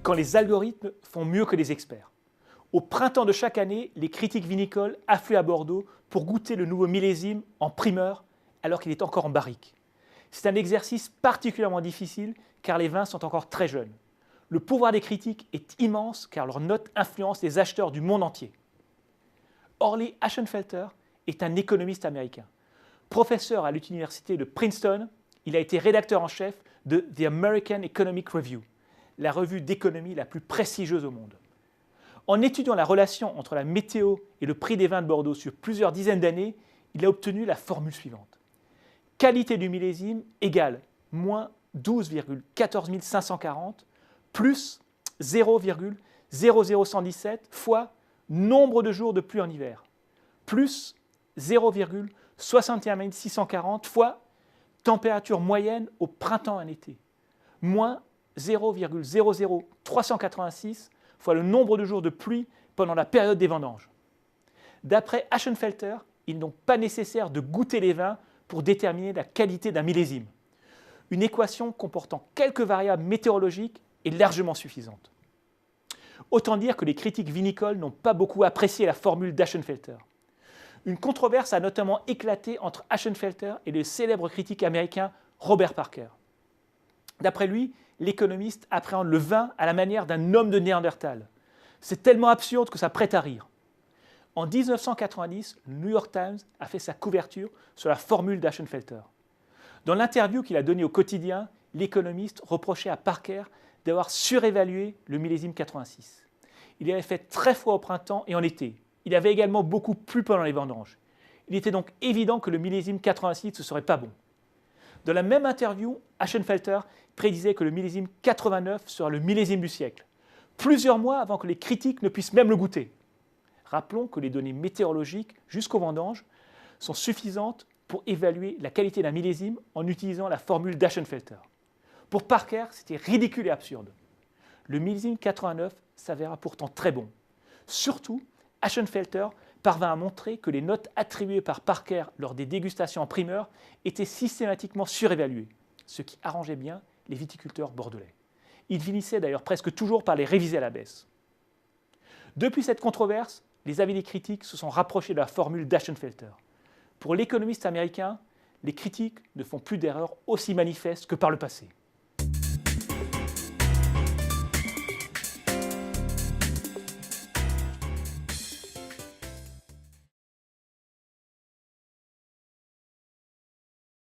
quand les algorithmes font mieux que les experts. Au printemps de chaque année, les critiques vinicoles affluent à Bordeaux pour goûter le nouveau millésime en primeur alors qu'il est encore en barrique. C'est un exercice particulièrement difficile car les vins sont encore très jeunes. Le pouvoir des critiques est immense car leurs notes influencent les acheteurs du monde entier. Orley Ashenfelter est un économiste américain. Professeur à l'université de Princeton, il a été rédacteur en chef de The American Economic Review, la revue d'économie la plus prestigieuse au monde. En étudiant la relation entre la météo et le prix des vins de Bordeaux sur plusieurs dizaines d'années, il a obtenu la formule suivante. Qualité du millésime égale moins 12,14 540 plus 0,00117 fois nombre de jours de pluie en hiver, plus 0,61 640 fois température moyenne au printemps et en été, moins 0,00386 fois le nombre de jours de pluie pendant la période des vendanges. D'après Ashenfelter, il n'est donc pas nécessaire de goûter les vins pour déterminer la qualité d'un millésime. Une équation comportant quelques variables météorologiques est largement suffisante. Autant dire que les critiques vinicoles n'ont pas beaucoup apprécié la formule d'Ashenfelter. Une controverse a notamment éclaté entre Ashenfelter et le célèbre critique américain Robert Parker. D'après lui, l'économiste appréhende le vin à la manière d'un homme de Néandertal. C'est tellement absurde que ça prête à rire. En 1990, le New York Times a fait sa couverture sur la formule d'Ashenfelter. Dans l'interview qu'il a donnée au quotidien, l'économiste reprochait à Parker d'avoir surévalué le millésime 86. Il avait fait très froid au printemps et en été. Il avait également beaucoup plu pendant les vendanges. Il était donc évident que le millésime 86 ne serait pas bon. Dans la même interview, Ashenfelter prédisait que le millésime 89 sera le millésime du siècle, plusieurs mois avant que les critiques ne puissent même le goûter. Rappelons que les données météorologiques jusqu'aux vendanges sont suffisantes pour évaluer la qualité d'un millésime en utilisant la formule d'Ashenfelter. Pour Parker, c'était ridicule et absurde. Le millésime 89 s'avéra pourtant très bon. Surtout, Ashenfelter parvint à montrer que les notes attribuées par Parker lors des dégustations en primeur étaient systématiquement surévaluées, ce qui arrangeait bien les viticulteurs bordelais. Ils finissaient d'ailleurs presque toujours par les réviser à la baisse. Depuis cette controverse, les avis des critiques se sont rapprochés de la formule d'Ashenfelter. Pour l'économiste américain, les critiques ne font plus d'erreurs aussi manifestes que par le passé.